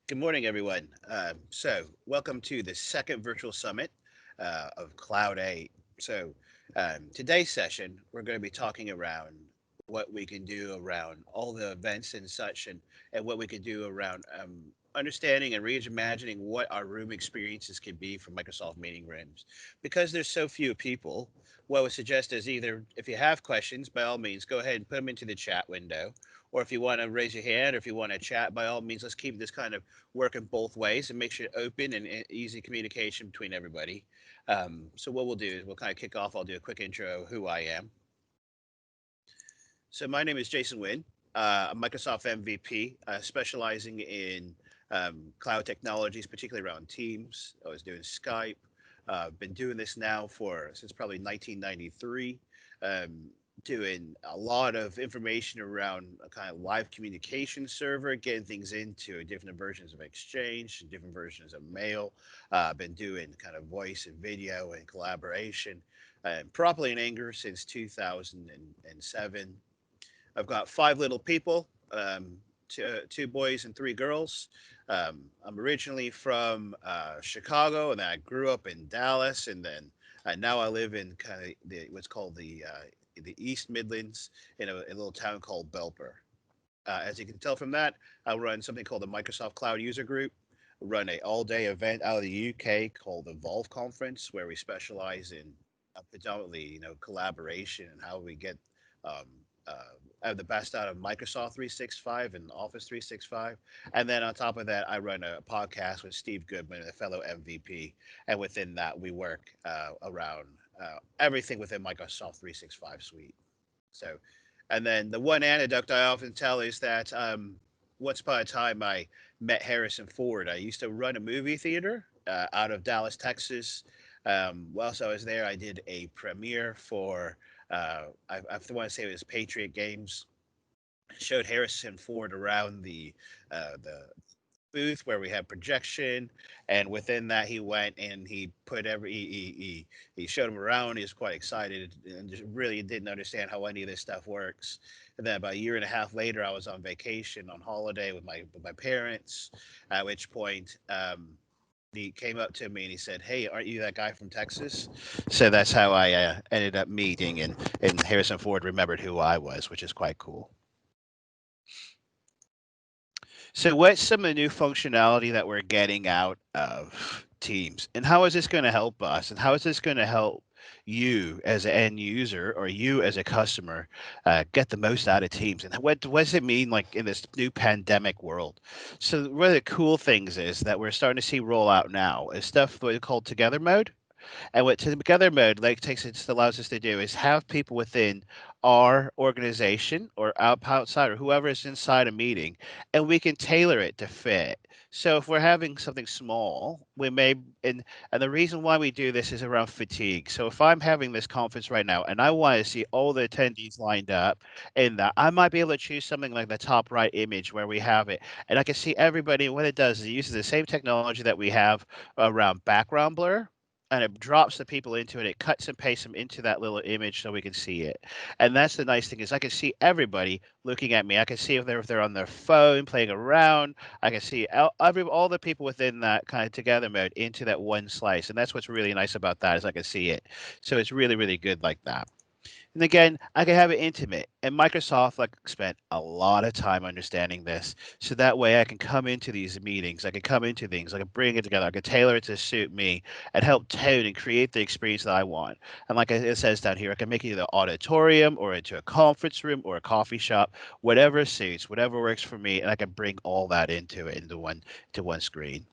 Good morning, everyone. Welcome to the second virtual summit of Cloudeight. Today's session, we're going to be talking around what we can do around all the events and such, and what we can do around understanding and reimagining what our room experiences can be for Microsoft meeting rooms. Because there's so few people, what I would suggest is either if you have questions, by all means, go ahead and put them into the chat window. Or if you want to raise your hand, or if you want to chat, by all means, let's keep this kind of working both ways and make sure open and easy communication between everybody. So what we'll do is we'll kind of kick off. I'll do a quick intro of who I am. So my name is Jason Wynn, a Microsoft MVP, specializing in cloud technologies, particularly around Teams. I was doing Skype. Been doing this now for since probably 1993. Um, Doing a lot of information around a kind of live communication server, getting things into different versions of Exchange, different versions of mail. Been doing kind of voice and video and collaboration, properly in anger since 2007. I've got five little people, two boys and three girls. I'm originally from Chicago, and then I grew up in Dallas, and then now I live in kind of what's called the East Midlands in a little town called Belper. As you can tell from that, I run something called the Microsoft Cloud User Group. Run a all-day event out of the UK called the Volve Conference, where we specialize in predominantly, collaboration and how we get um, the best out of Microsoft 365 and Office 365. And then on top of that, I run a podcast with Steve Goodman, a fellow MVP. And within that, we work around everything within Microsoft 365 suite. So, and then the one anecdote I often tell is that once upon a time I met Harrison Ford. I used to run a movie theater out of Dallas, Texas. Whilst I was there, I did a premiere for, I want to say it was Patriot Games. Showed Harrison Ford around the booth where we had projection, and within that he went and he put he showed him around. He was quite excited and just really didn't understand how any of this stuff works. And then about a year and a half later, I was on vacation on holiday with my parents. At which point, he came up to me and he said, "Hey, aren't you that guy from Texas?" So that's how I ended up meeting, and Harrison Ford remembered who I was, which is quite cool. So, what's some of the new functionality that we're getting out of Teams, and how is this going to help us, and how is this going to help you as an end user or you as a customer get the most out of Teams, and what does it mean like in this new pandemic world? So, one of the cool things is that we're starting to see roll out now is stuff what we call Together Mode. And what together mode like takes it allows us to do is have people within our organization or outside or whoever is inside a meeting, and we can tailor it to fit. So if we're having something small, we may and the reason why we do this is around fatigue. So if I'm having this conference right now and I want to see all the attendees lined up in that, I might be able to choose something like the top right image where we have it, and I can see everybody. What it does is it uses the same technology that we have around background blur, and it drops the people into it. It cuts and pastes them into that little image so we can see it. And that's the nice thing is I can see everybody looking at me. I can see if they're on their phone playing around. I can see all the people within that kind of together mode into that one slice. And that's what's really nice about that is I can see it. So it's really, really good like that. And again, I can have it intimate. And Microsoft like spent a lot of time understanding this. So that way I can come into these meetings, I can come into things, I can bring it together, I can tailor it to suit me and help tone and create the experience that I want. And like it says down here, I can make it either auditorium or into a conference room or a coffee shop, whatever suits, whatever works for me, and I can bring all that into it into one screen.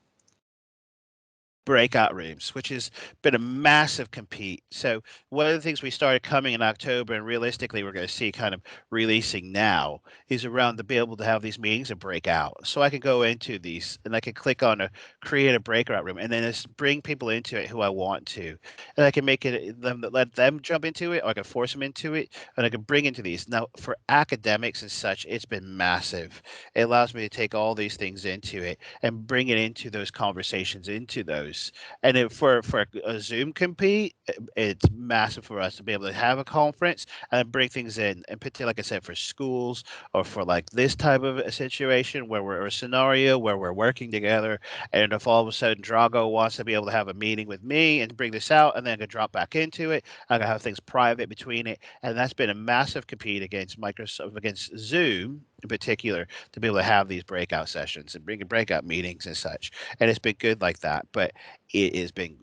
Breakout rooms, which has been a massive compete. So one of the things we started coming in October, and realistically we're going to see kind of releasing now, is around to be able to have these meetings and break out. So I can go into these and I can click on a create a breakout room, and then just bring people into it who I want to, and I can make it them let them jump into it, or I can force them into it, and I can bring into these. Now for academics and such, it's been massive. It allows me to take all these things into it and bring it into those conversations, into those. And for a Zoom compete, it's massive for us to be able to have a conference and bring things in, and particularly, like I said, for schools or for like this type of a situation where we're a scenario where we're working together, and if all of a sudden Drago wants to be able to have a meeting with me and bring this out, and then I can drop back into it, I can have things private between it, and that's been a massive compete against Microsoft, against Zoom in particular, to be able to have these breakout sessions and bring breakout meetings and such. And it's been good like that. But it has been,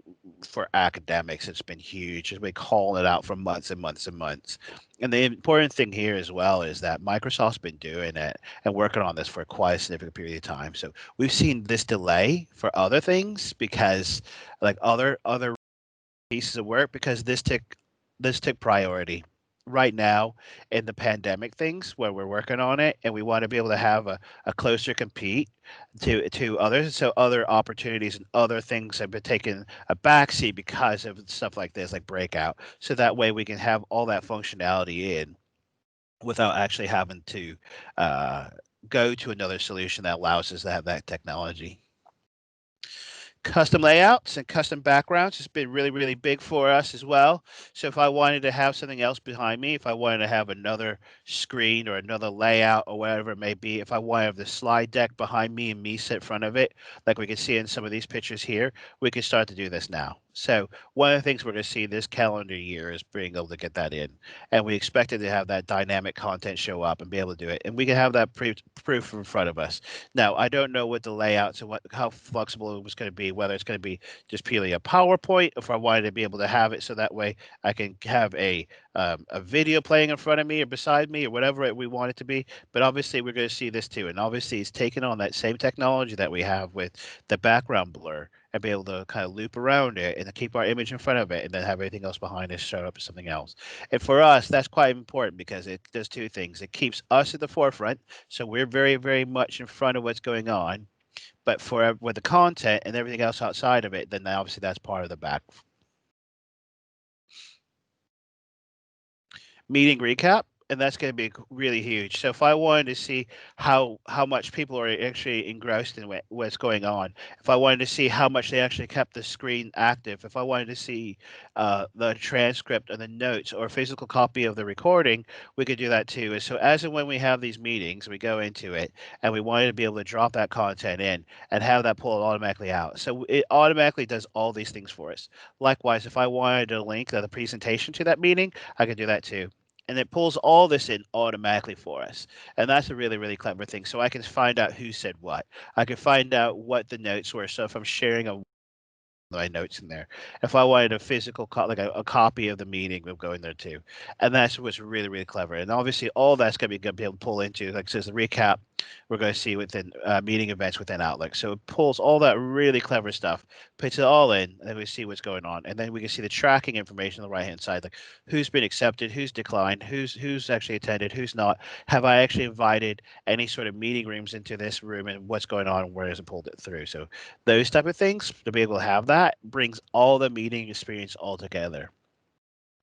for academics, it's been huge. It's been calling it out for months and months and months. And the important thing here as well is that Microsoft's been doing it and working on this for quite a significant period of time. So we've seen this delay for other things because, like other pieces of work, because this took priority right now in the pandemic things where we're working on it, and we want to be able to have a closer compete to others. So other opportunities and other things have been taking a backseat because of stuff like this, like breakout. So that way we can have all that functionality in without actually having to uh, go to another solution that allows us to have that technology. Custom layouts and custom backgrounds has been really, really big for us as well. So if I wanted to have something else behind me, if I wanted to have another screen or another layout or whatever it may be, if I wanted to have the slide deck behind me and me sit in front of it, like we can see in some of these pictures here, we can start to do this now. So one of the things we're going to see this calendar year is being able to get that in. And we expected to have that dynamic content show up and be able to do it. And we can have that proof in front of us. Now, I don't know what the layouts and how flexible it was going to be, whether it's going to be just purely a PowerPoint, or if I wanted to be able to have it so that way I can have a video playing in front of me or beside me or whatever we want it to be. But obviously, we're going to see this too. And obviously, it's taken on that same technology that we have with the background blur and be able to kind of loop around it and keep our image in front of it and then have everything else behind us show up as something else. And for us, that's quite important because it does two things. It keeps us at the forefront, so we're very, very much in front of what's going on. But for with the content and everything else outside of it, then obviously that's part of the back. Meeting recap, and that's going to be really huge. So if I wanted to see how much people are actually engrossed in what's going on, if I wanted to see how much they actually kept the screen active, if I wanted to see the transcript and the notes or a physical copy of the recording, we could do that too. And so as and when we have these meetings, we go into it and we wanted to be able to drop that content in and have that pull automatically out. So it automatically does all these things for us. Likewise, if I wanted to link the presentation to that meeting, I could do that too, and it pulls all this in automatically for us. And that's a really, really clever thing. So I can find out who said what. I can find out what the notes were. So if I'm sharing my notes in there. If I wanted a physical, like a copy of the meeting, we'll go in there too. And that's what's really, really clever. And obviously, all that's going to be able to pull into, like it says, the recap we're going to see within meeting events within Outlook. So it pulls all that really clever stuff, puts it all in, and then we see what's going on. And then we can see the tracking information on the right hand side, like who's been accepted, who's declined, who's actually attended, who's not. Have I actually invited any sort of meeting rooms into this room, and what's going on, and where has it pulled it through? So those type of things, to be able to have that brings all the meeting experience all together,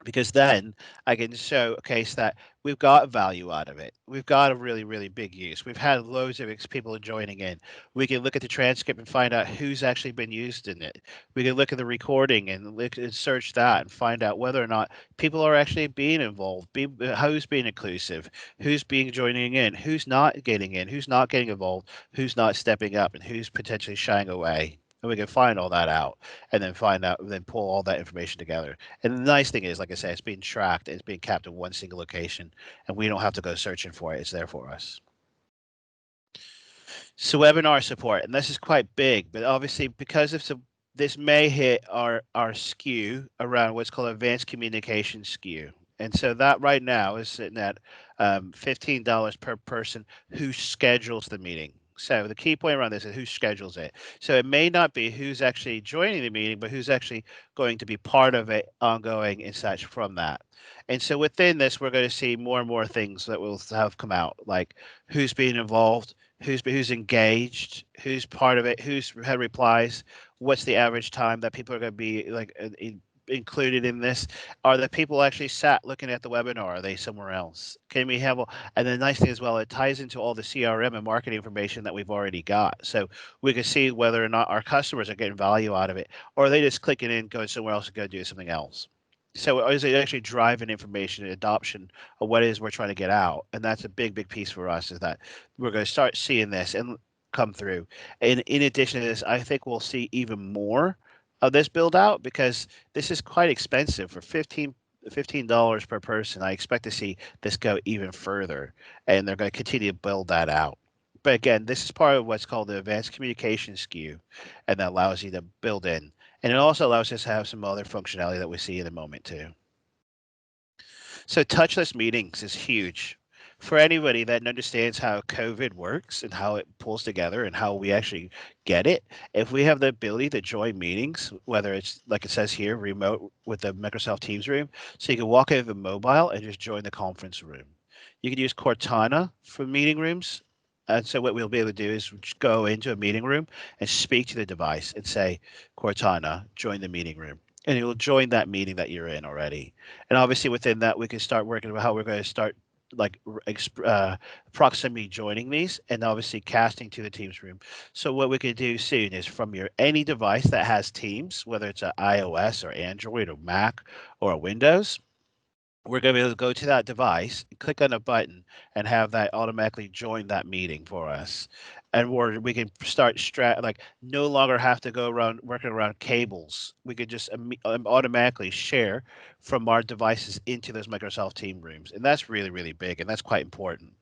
because then I can showcase that we've got value out of it. We've got a really, really big use. We've had loads of people joining in. We can look at the transcript and find out who's actually been used in it. We can look at the recording and look and search that and find out whether or not people are actually being involved, who's being inclusive, who's being joining in, who's not getting in, who's not getting involved, who's not stepping up, and who's potentially shying away. And we can find all that out and then then pull all that information together. And the nice thing is, like I said, it's being tracked. It's being kept in one single location, and we don't have to go searching for it. It's there for us. So webinar support, and this is quite big, but obviously because of this may hit our SKU around what's called advanced communication SKU. And so that right now is sitting at $15 per person who schedules the meeting. So the key point around this is who schedules it. So it may not be who's actually joining the meeting, but who's actually going to be part of it ongoing and such from that. And so within this, we're going to see more and more things that will have come out, like who's being involved, who's engaged, who's part of it, who's had replies, what's the average time that people are going to be like included in this? Are the people actually sat looking at the webinar? Are they somewhere else? Can we have, and the nice thing as well, it ties into all the CRM and marketing information that we've already got. So we can see whether or not our customers are getting value out of it, or are they just clicking in, going somewhere else and go do something else. So is it actually driving information and adoption of what it is we're trying to get out? And that's a big piece for us, is that we're going to start seeing this and come through. And in addition to this, I think we'll see even more of this build out, because this is quite expensive for $15 per person. I expect to see this go even further, and they're going to continue to build that out. But again, this is part of what's called the advanced communication SKU, and that allows you to build in. And it also allows us to have some other functionality that we see in a moment too. So touchless meetings is huge for anybody that understands how COVID works and how it pulls together and how we actually get it. If we have the ability to join meetings, whether it's like it says here, remote with the Microsoft Teams room, so you can walk over the mobile and just join the conference room. You can use Cortana for meeting rooms. And so what we'll be able to do is just go into a meeting room and speak to the device and say, Cortana, join the meeting room. And it will join that meeting that you're in already. And obviously within that, we can start working about how we're going to start like proximity joining these, and obviously casting to the Teams room. So what we could do soon is from your any device that has Teams, whether it's an iOS or Android or Mac or a Windows, we're going to be able to go to that device, click on a button, and have that automatically join that meeting for us. And we can start like no longer have to go around working around cables. We could just automatically share from our devices into those Microsoft Team rooms, and that's really big, and that's quite important.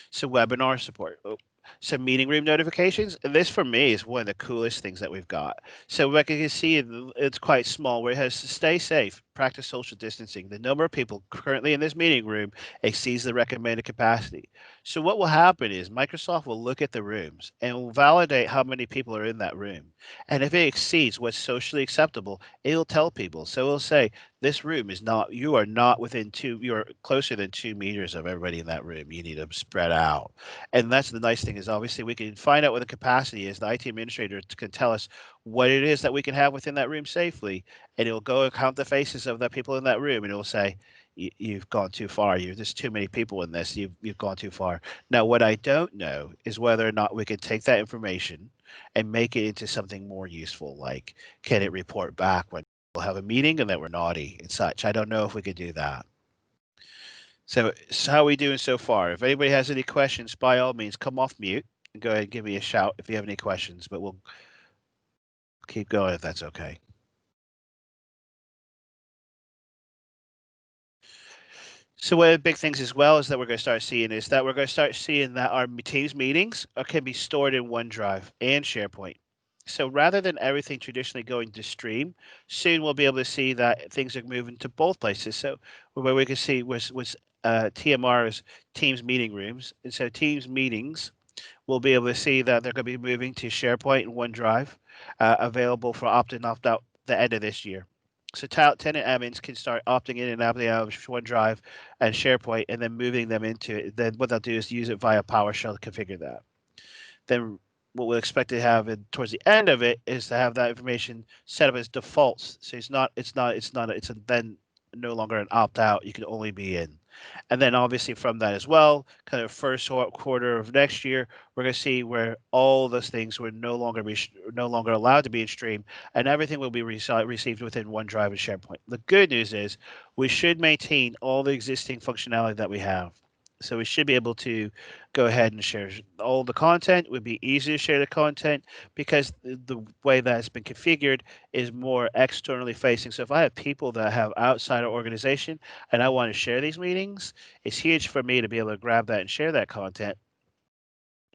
So webinar support. Oh, so meeting room notifications. And this for me is one of the coolest things that we've got. So like you can see, it's quite small where it has to stay safe, practice social distancing. The number of people currently in this meeting room exceeds the recommended capacity. So what will happen is Microsoft will look at the rooms and will validate how many people are in that room. And if it exceeds what's socially acceptable, it'll tell people. So it'll say, this room is not, you are not within you're closer than 2 meters of everybody in that room. You need to spread out. And that's the nice thing, is obviously we can find out what the capacity is. The IT administrator can tell us what it is that we can have within that room safely. And it'll go and count the faces of the people in that room, and it'll say, you've gone too far. There's too many people in this. You've gone too far. Now, what I don't know is whether or not we can take that information and make it into something more useful. Like, can it report back when we'll have a meeting and that we're naughty and such? I don't know if we could do that. So how are we doing so far? If anybody has any questions, by all means, come off mute and go ahead and give me a shout if you have any questions, but we'll keep going if that's okay. So one of the big things as well is that we're going to start seeing that our Teams meetings can be stored in OneDrive and SharePoint. So rather than everything traditionally going to stream, soon we'll be able to see that things are moving to both places. So where we can see was TMR's Teams meeting rooms, and so Teams meetings, we'll be able to see that they're going to be moving to SharePoint and OneDrive, available for opt in, opt out the end of this year. So tenant admins can start opting in and opting out of OneDrive and SharePoint, and then moving them into it. Then what they'll do is use it via PowerShell to configure that. Then what we'll expect to have towards the end of it is to have that information set up as defaults. So it's then no longer an opt out. You can only be in. And then obviously from that as well, kind of first quarter of next year, we're going to see where all those things will no longer allowed to be in stream, and everything will be received within OneDrive and SharePoint. The good news is we should maintain all the existing functionality that we have. So we should be able to go ahead and share all the content. It would be easy to share the content because the way that it's been configured is more externally facing. So if I have people that have outside our organization and I want to share these meetings, it's huge for me to be able to grab that and share that content.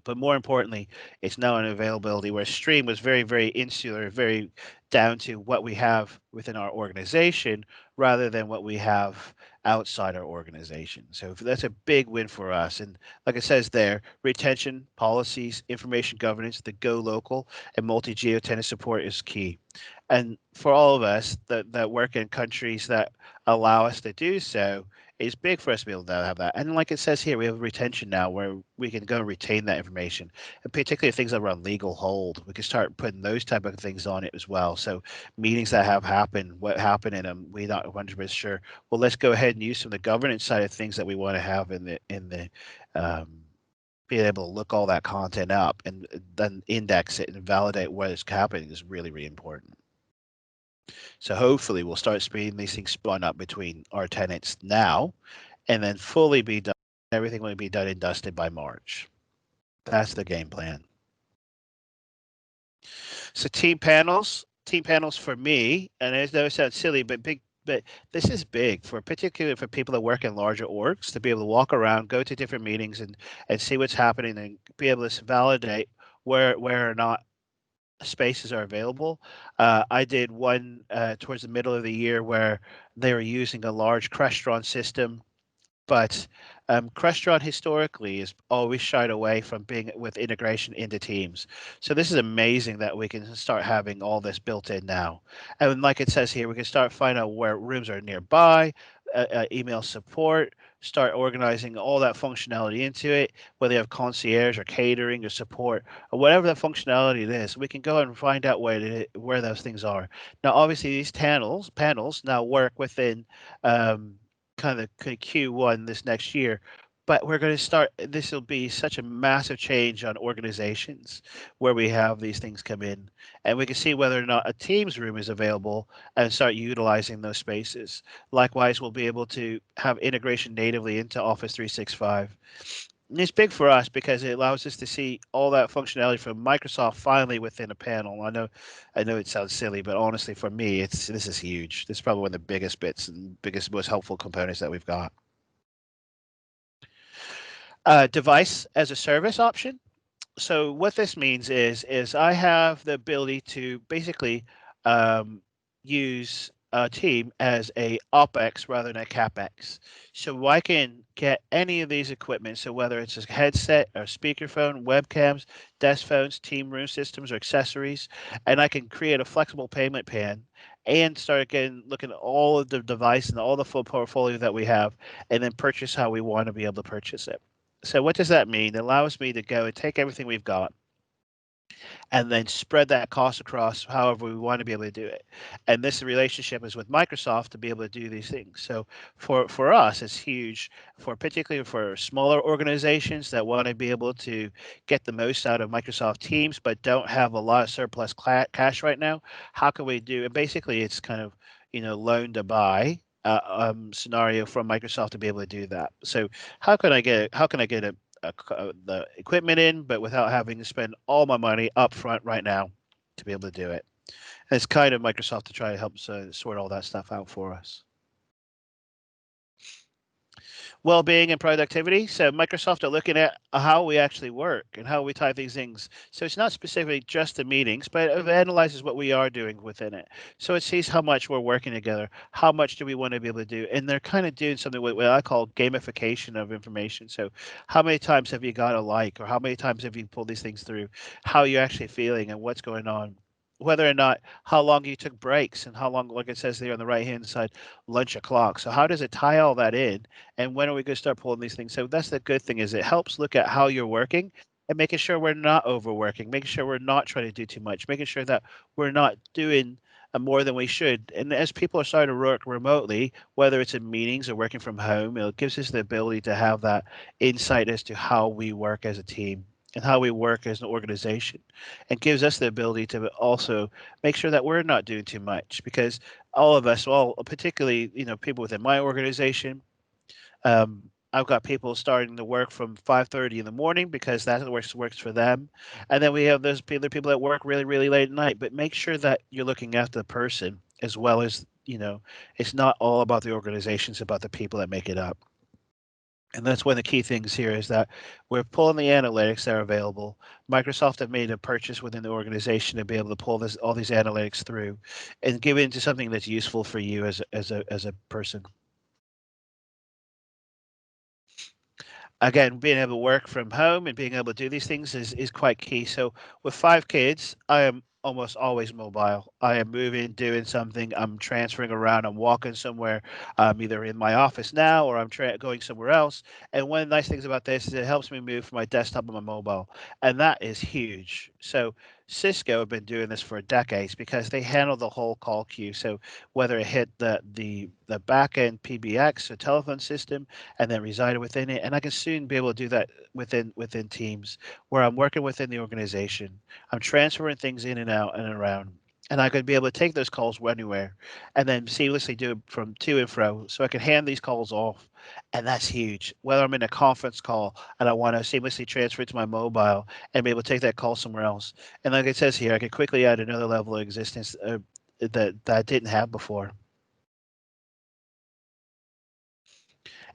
But more importantly, it's now an availability where Stream was very insular, very down to what we have within our organization rather than what we have outside our organization. So that's a big win for us. And like it says there, retention, policies, information governance, the go local, and multi-geo tenant support is key. And for all of us that work in countries that allow us to do so, It's big for us to be able to have that. And like it says here, we have retention now where we can go and retain that information. And particularly things around legal hold, we can start putting those type of things on it as well. So meetings that have happened, what happened in them, we're not 100% sure. Well, let's go ahead and use some of the governance side of things that we want to have in the being able to look all that content up and then index it and validate what is happening is really, really important. So hopefully we'll start speeding these things spun up between our tenants now and then fully be done. Everything will be done and dusted by March. That's the game plan. So team panels for me, and I know it sounds silly, but big, but this is big for particularly for people that work in larger orgs to be able to walk around, go to different meetings, and see what's happening, and be able to validate where or not spaces are available. I did one towards the middle of the year where they were using a large Crestron system, but Crestron historically has always shied away from being with integration into Teams. So this is amazing that we can start having all this built in now. And like it says here, we can start finding out where rooms are nearby, email support, start organizing all that functionality into it, whether you have concierge or catering or support or whatever that functionality it is. We can go and find out where those things are. Now, obviously, these panels now work within kind of Q1 this next year. But we're going to start, this will be such a massive change on organizations where we have these things come in. And we can see whether or not a Teams room is available and start utilizing those spaces. Likewise, we'll be able to have integration natively into Office 365. And it's big for us because it allows us to see all that functionality from Microsoft finally within a panel. I know it sounds silly, but honestly, for me, this is huge. This is probably one of the biggest bits and biggest, most helpful components that we've got. Device as a service option. So what this means is I have the ability to basically um, use a team as a OpEx rather than a CapEx. So I can get any of these equipment. So whether it's a headset or speakerphone, webcams, desk phones, team room systems, or accessories, and I can create a flexible payment plan and start again looking at all of the device and all the full portfolio that we have, and then purchase how we want to be able to purchase it. So what does that mean? It allows me to go and take everything we've got and then spread that cost across however we want to be able to do it. And this relationship is with Microsoft to be able to do these things. So for us, it's huge for particularly for smaller organizations that want to be able to get the most out of Microsoft Teams, but don't have a lot of surplus cash right now. How can we do? And basically, it's kind of loan to buy. Scenario from Microsoft to be able to do that. So how can I get the equipment in, but without having to spend all my money up front right now to be able to do it. And it's kind of Microsoft to try to help sort all that stuff out for us. Well-being and productivity. So Microsoft are looking at how we actually work and how we type these things. So it's not specifically just the meetings, but it analyzes what we are doing within it. So it sees how much we're working together, how much do we want to be able to do, and they're kind of doing something what I call gamification of information. So how many times have you got a like, or how many times have you pulled these things through? How are you actually feeling, and what's going on? Whether or not how long you took breaks and how long, like it says there on the right hand side, lunch o'clock. So how does it tie all that in? And when are we going to start pulling these things? So that's the good thing is it helps look at how you're working and making sure we're not overworking, making sure we're not trying to do too much, making sure that we're not doing more than we should. And as people are starting to work remotely, whether it's in meetings or working from home, it gives us the ability to have that insight as to how we work as a team and how we work as an organization, and gives us the ability to also make sure that we're not doing too much because all of us, well, particularly people within my organization, um, I've got people starting to work from 5:30 in the morning because that works for them, and then we have those people that work really really late at night. But make sure that you're looking after the person as well as it's not all about the organization; it's about the people that make it up. And that's one of the key things here is that we're pulling the analytics that are available. Microsoft have made a purchase within the organization to be able to pull all these analytics through and give it into something that's useful for you as a person. Again, being able to work from home and being able to do these things is quite key. So with 5 kids, I am almost always mobile. I am moving, doing something, I'm transferring around, I'm walking somewhere. I'm either in my office now or I'm going somewhere else. And one of the nice things about this is it helps me move from my desktop to my mobile, and that is huge. So Cisco have been doing this for decades because they handle the whole call queue. So whether it hit the back end PBX, a telephone system, and then resided within it, and I can soon be able to do that within Teams, where I'm working within the organization. I'm transferring things in and out and around. And I could be able to take those calls anywhere and then seamlessly do it from to and fro. So I can hand these calls off. And that's huge. Whether I'm in a conference call and I want to seamlessly transfer it to my mobile and be able to take that call somewhere else. And like it says here, I can quickly add another level of existence that I didn't have before.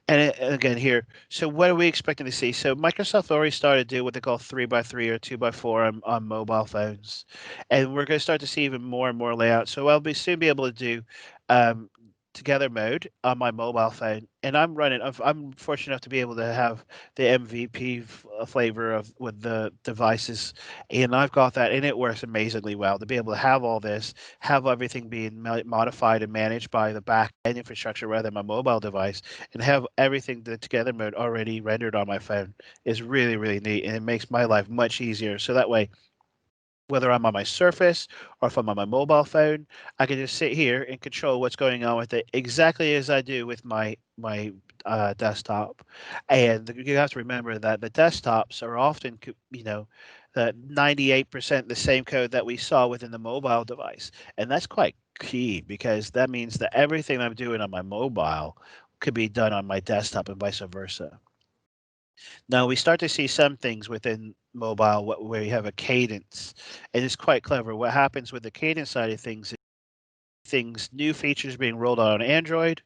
And again here, so what are we expecting to see? So Microsoft already started to do what they call 3x3 or 2x4 on mobile phones, and we're going to start to see even more and more layouts. So I'll soon be able to do um, together mode on my mobile phone, and I'm fortunate enough to be able to have the MVP flavor of with the devices, and I've got that, and it works amazingly well to be able to have all this, have everything being modified and managed by the back end infrastructure rather than my mobile device and have everything the together mode already rendered on my phone is really, really neat. And it makes my life much easier. So that way, whether I'm on my Surface or if I'm on my mobile phone, I can just sit here and control what's going on with it exactly as I do with my desktop. And you have to remember that the desktops are often, 98% the same code that we saw within the mobile device, and that's quite key because that means that everything I'm doing on my mobile could be done on my desktop and vice versa. Now we start to see some things within mobile where you have a cadence, and it's quite clever. What happens with the cadence side of things, new features being rolled out on Android,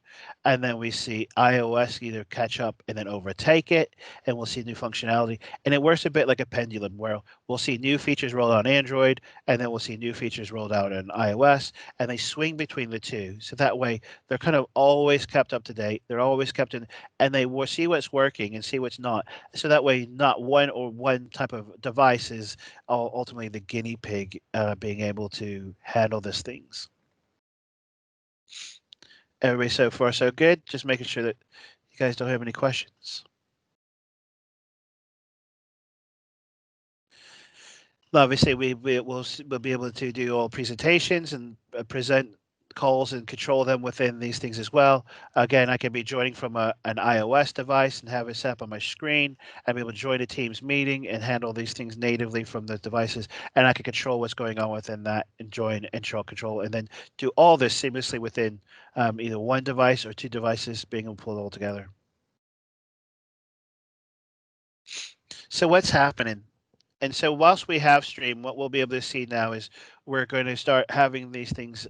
and then we see iOS either catch up and then overtake it, and we'll see new functionality. And it works a bit like a pendulum, where we'll see new features rolled out on Android, and then we'll see new features rolled out on iOS, and they swing between the two. So that way, they're kind of always kept up to date. They're always kept in, and they will see what's working and see what's not. So that way, not one type of device is ultimately the guinea pig being able to handle these things. Everybody so far so good. Just making sure that you guys don't have any questions. Obviously, we'll be able to do all presentations and present calls and control them within these things as well. Again, I can be joining from an iOS device and have it set up on my screen. I'll be able to join a Teams meeting and handle these things natively from the devices, and I can control what's going on within that and join and show control, and then do all this seamlessly within either one device or two devices being able to pull it all together. So what's happening? And so whilst we have stream, what we'll be able to see now is we're going to start having these things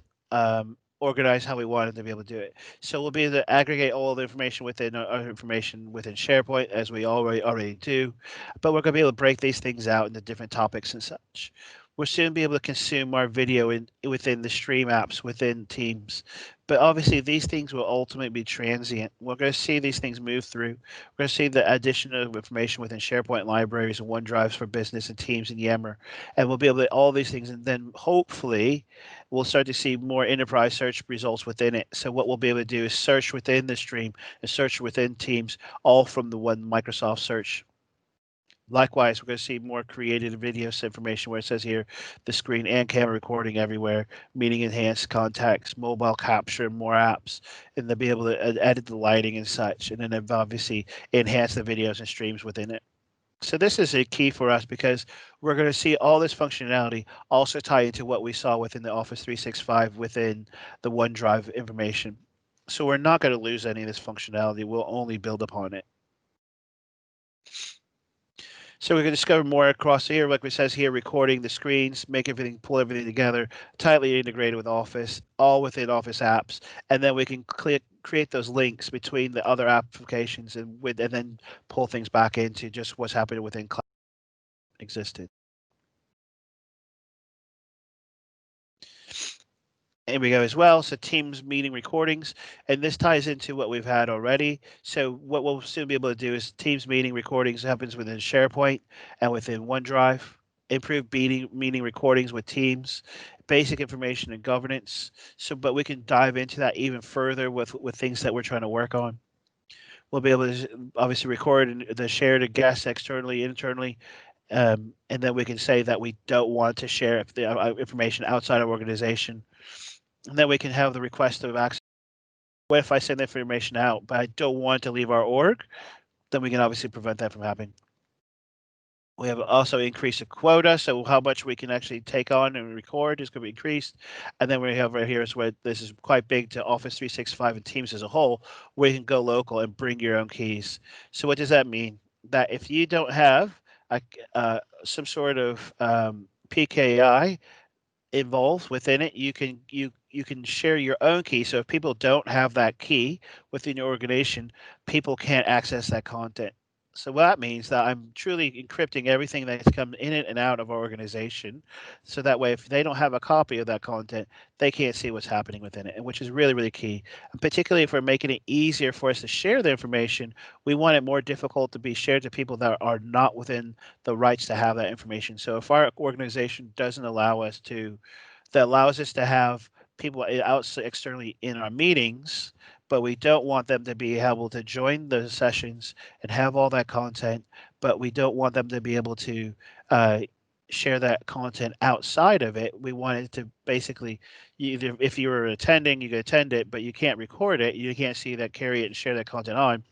organized how we wanted to be able to do it. So we'll be able to aggregate all the information within our information within SharePoint as we already do, but we're going to be able to break these things out into different topics and such. We'll soon be able to consume our video within the stream apps within Teams. But obviously, these things will ultimately be transient. We're going to see these things move through. We're going to see the addition of information within SharePoint libraries and OneDrives for business and Teams and Yammer. And we'll be able to all these things. And then hopefully we'll start to see more enterprise search results within it. So what we'll be able to do is search within the stream and search within Teams, all from the one Microsoft search. Likewise, we're going to see more creative video information where it says here the screen and camera recording everywhere, meeting enhanced contacts, mobile capture, more apps, and they'll be able to edit the lighting and such, and then obviously enhance the videos and streams within it. So this is a key for us because we're going to see all this functionality also tie into what we saw within the Office 365 within the OneDrive information. So we're not going to lose any of this functionality. We'll only build upon it. So we can discover more across here, like it says here, recording the screens, make everything, pull everything together, tightly integrated with Office, all within Office apps, and then we can create those links between the other applications and then pull things back into just what's happening within Cloud existed. Here we go as well. So Teams meeting recordings, and this ties into what we've had already. So what we'll soon be able to do is Teams meeting recordings happens within SharePoint and within OneDrive. improved meeting recordings with teams, basic information and governance. So, but we can dive into that even further with things that we're trying to work on. We'll be able to obviously record the share to guests externally, internally, and then we can say that we don't want to share the information outside our organization. And then we can have the request of access. What if I send the information out, but I don't want to leave our org? Then we can obviously prevent that from happening. We have also increased the quota, so how much we can actually take on and record is going to be increased. And then we have right here is where this is quite big to Office 365 and Teams as a whole, where you can go local and bring your own keys. So what does that mean? That if you don't have some sort of PKI involved within it, you can share your own key. So if people don't have that key within your organization, people can't access that content. So what that means that I'm truly encrypting everything that's come in it and out of our organization, so that way if they don't have a copy of that content, they can't see what's happening within it, and which is really really key. And particularly if we're making it easier for us to share the information, we want it more difficult to be shared to people that are not within the rights to have that information. So if our organization doesn't allow us to, that allows us to have people out externally in our meetings, but we don't want them to be able to join the sessions and have all that content, but we don't want them to be able to uh, share that content outside of it. We want it to basically, either if you were attending, you could attend it, but you can't record it, you can't see that, carry it, and share that content on.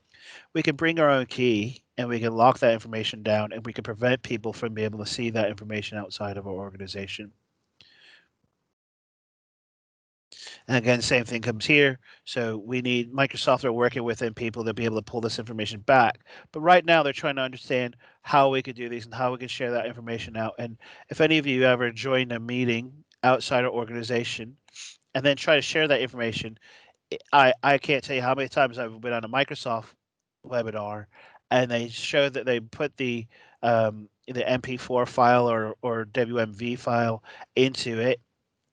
We can bring our own key and we can lock that information down, and we can prevent people from being able to see that information outside of our organization. And again, same thing comes here. So we need Microsoft are working within people to be able to pull this information back. But right now they're trying to understand how we could do these and how we can share that information out. And if any of you ever join a meeting outside our organization and then try to share that information, I can't tell you how many times I've been on a Microsoft webinar and they show that they put the MP4 file or WMV file into it,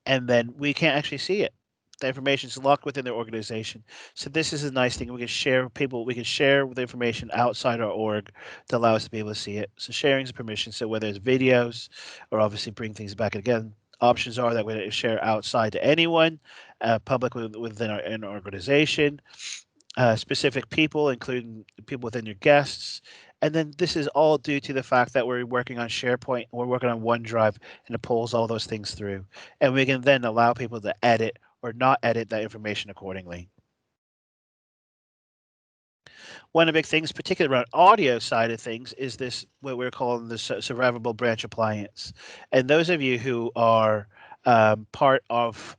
and then we can't actually see it. The information is locked within their organization. So this is a nice thing. We can share people. We can share the information outside our org to allow us to be able to see it. So sharing is permission. So whether it's videos or obviously bring things back again, options are that we share outside to anyone, public within our organization, specific people, including people within your guests. And then this is all due to the fact that we're working on SharePoint, we're working on OneDrive, and it pulls all those things through. And we can then allow people to edit or not edit that information accordingly. One of the big things, particularly around audio side of things, is this what we're calling the survivable branch appliance. And those of you who are part of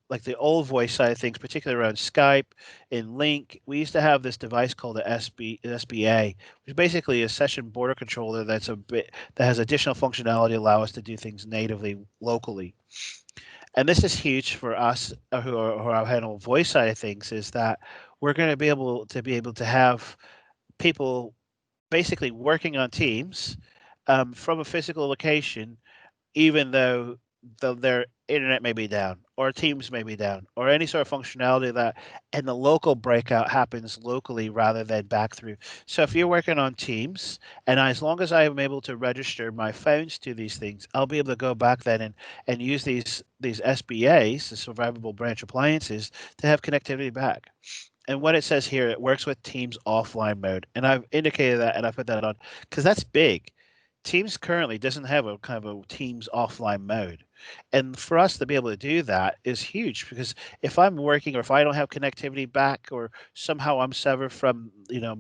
like the old voice side of things, particularly around Skype and Link, we used to have this device called the SBA, which is basically a session border controller that's a bit that has additional functionality to allow us to do things natively locally. And this is huge for us who are handle voice side of things, is that we're going to be able to have people basically working on Teams from a physical location, even though their internet may be down or Teams may be down or any sort of functionality that, and the local breakout happens locally rather than back through. So if you're working on Teams, and as long as I am able to register my phones to these things, I'll be able to go back then and use these SBAs, the survivable branch appliances, to have connectivity back. And what it says here, it works with Teams offline mode. And I've indicated that and I put that on because that's big. Teams currently doesn't have a kind of a Teams offline mode. And for us to be able to do that is huge, because if I'm working or if I don't have connectivity back or somehow I'm severed from,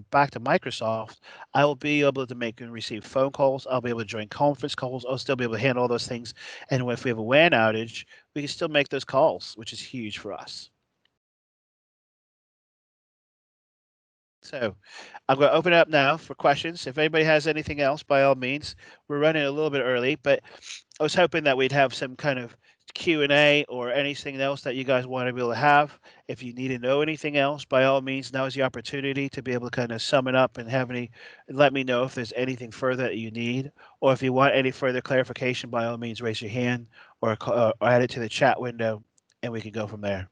back to Microsoft, I will be able to make and receive phone calls. I'll be able to join conference calls. I'll still be able to handle all those things. And if we have a WAN outage, we can still make those calls, which is huge for us. So I'm going to open it up now for questions. If anybody has anything else, by all means. We're running a little bit early, but I was hoping that we'd have some kind of Q&A or anything else that you guys want to be able to have. If you need to know anything else, by all means, now is the opportunity to be able to kind of sum it up and let me know if there's anything further that you need, or if you want any further clarification, by all means, raise your hand or add it to the chat window, and we can go from there.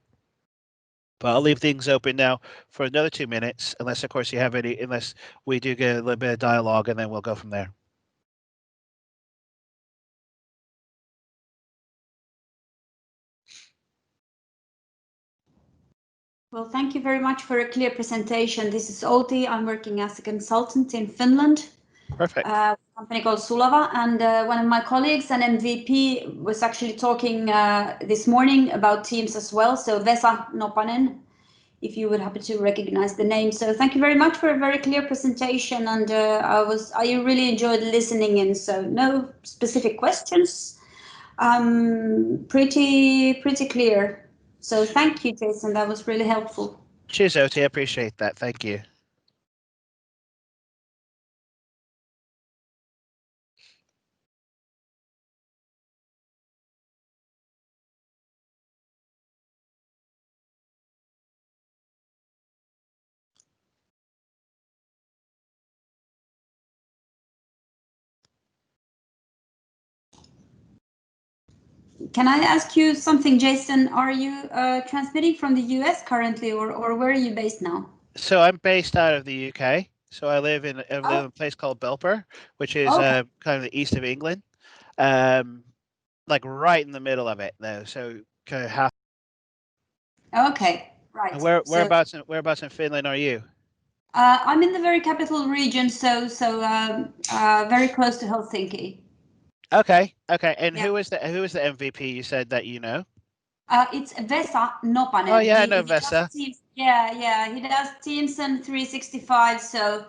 But I'll leave things open now for another 2 minutes, unless, of course, you have unless we do get a little bit of dialogue, and then we'll go from there. Well, thank you very much for a clear presentation. This is Outi. I'm working as a consultant in Finland, Perfect. a company called Sulava. And one of my colleagues, an MVP, was actually talking this morning about Teams as well. So Vesa Nopanen, if you would happen to recognize the name. So thank you very much for a very clear presentation. And I really enjoyed listening in. So no specific questions. Pretty clear. So thank you, Jason. That was really helpful. Cheers, OT. I appreciate that. Thank you. Can I ask you something, Jason? Are you transmitting from the US currently, or where are you based now? So I'm based out of the UK. So I live Oh, in a place called Belper, which is okay. kind of the east of England, um, like right in the middle of it, though. So kind of half. Okay, right. So Whereabouts in Finland are you? I'm in the very capital region, very close to Helsinki. Okay, okay. And Yeah. who is the MVP you said that you know? It's Vesa Oh Nopanen. yeah, I know He does Vesa. Teams. Yeah, yeah. He does Teams and 365. So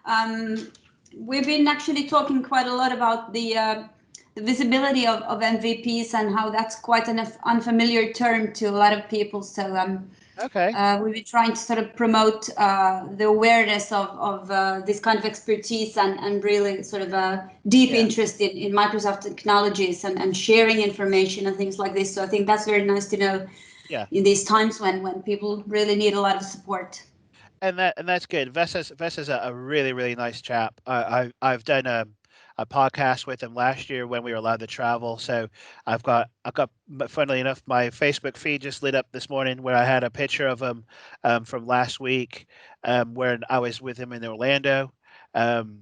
um, we've been actually talking quite a lot about the visibility of MVPs and how that's quite an unfamiliar term to a lot of people. So Okay. we've been trying to sort of promote the awareness of this kind of expertise and really sort of a deep Yeah. interest in Microsoft technologies and sharing information and things like this. So I think that's very nice to know Yeah. in these times when people really need a lot of support. And that's good. Vesa's a really really nice chap. I've done a podcast with him last year when we were allowed to travel. So funnily enough, my Facebook feed just lit up this morning where I had a picture of him from last week, where I was with him in Orlando. Um,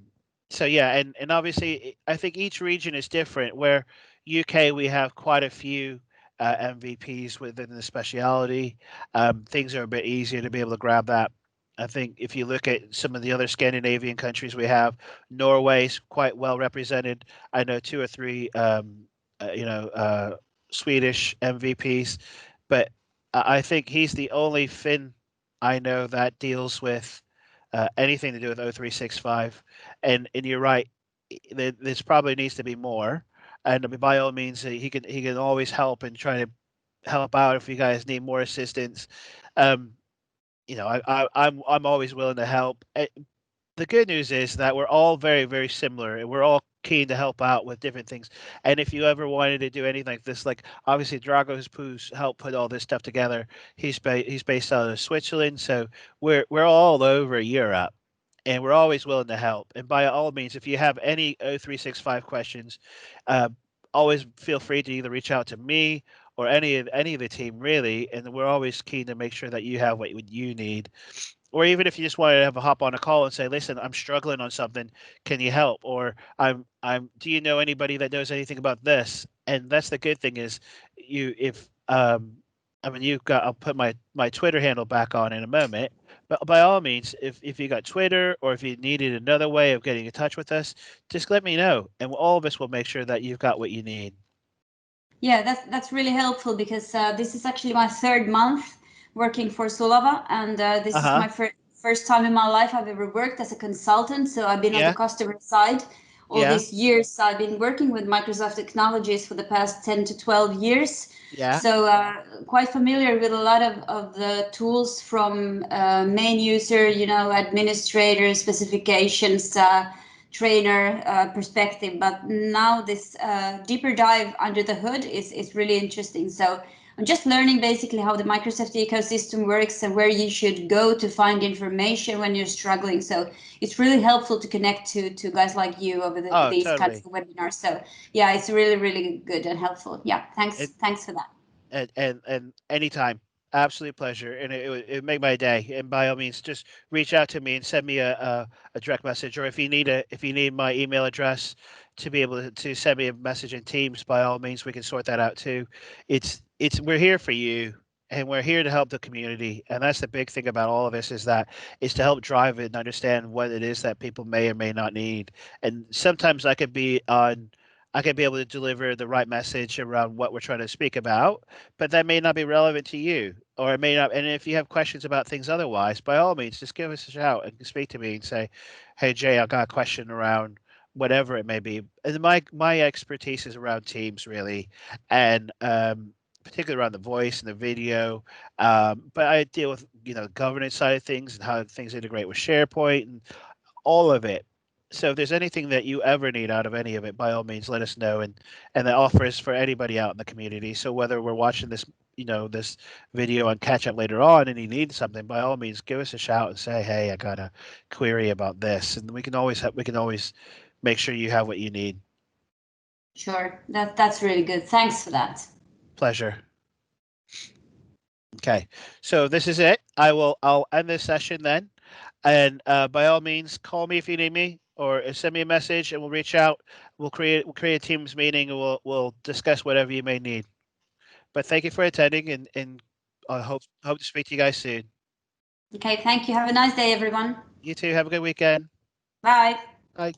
so yeah, and obviously I think each region is different. Where UK we have quite a few. MVPs within the speciality, things are a bit easier to be able to grab that. I think if you look at some of the other Scandinavian countries we have, Norway's quite well represented. I know two or three, Swedish MVPs, but I think he's the only Finn I know that deals with anything to do with 0365. And you're right, there's probably needs to be more. And I mean, by all means, he can always help and try to help out if you guys need more assistance. Um, I'm always willing to help. The good news is that we're all very, very similar, and we're all keen to help out with different things. And if you ever wanted to do anything like this, like obviously Dragos Poo's helped put all this stuff together. He's based out of Switzerland, so we're all over Europe, and we're always willing to help. And by all means, if you have any 0365 questions, uh, always feel free to either reach out to me or any of the team really, and we're always keen to make sure that you have what you need. Or even if you just want to have a hop on a call and say, "Listen, I'm struggling on something. Can you help?" Or I'm. Do you know anybody that knows anything about this? And that's the good thing is, you if I mean you've got. I'll put my Twitter handle back on in a moment. But by all means, if you got Twitter or if you needed another way of getting in touch with us, just let me know, and all of us will make sure that you've got what you need. Yeah, that's really helpful because this is actually my third month working for Sulava, and Uh this is huh. my first time in my life I've ever worked as a consultant. So I've been on the Yeah. customer side all Yeah. these years. I've been working with Microsoft technologies for the past 10 to 12 years. Yeah. So quite familiar with a lot of the tools from main user, administrator specifications, trainer perspective. But now this deeper dive under the hood is really interesting. So I'm just learning basically how the Microsoft ecosystem works and where you should go to find information when you're struggling. So it's really helpful to connect to guys like you over Oh, these kinds totally. of webinars. So yeah, it's really, really good and helpful. Yeah, And thanks for that. and anytime, absolute pleasure, and it would make my day. And by all means, just reach out to me and send me a direct message, or if you need my email address to be able to send me a message in Teams, by all means, we can sort that out too. We're here for you. and we're here to help the community. And that's the big thing about all of this, is to help drive it and understand what it is that people may or may not need. And sometimes I could be able to deliver the right message around what we're trying to speak about, but that may not be relevant to you, or it may not. And if you have questions about things otherwise, by all means, just give us a shout and speak to me and say, "Hey Jay, I got a question around whatever it may be." And my expertise is around teams really, and particularly around the voice and the video. But I deal with governance side of things and how things integrate with SharePoint and all of it. So if there's anything that you ever need out of any of it, by all means, let us know. And the offer is for anybody out in the community. So whether we're watching this video and catch up later on, and you need something, by all means, give us a shout and say, "Hey, I got a query about this," and we can always make sure you have what you need. Sure, that's really good. Thanks for that. Pleasure. Okay, so this is it. I'll end this session then, and by all means, call me if you need me, or send me a message, and we'll reach out. We'll create a Teams meeting, and we'll discuss whatever you may need. But thank you for attending, and I hope to speak to you guys soon. Okay, thank you. Have a nice day, everyone. You too. Have a good weekend. Bye. Bye.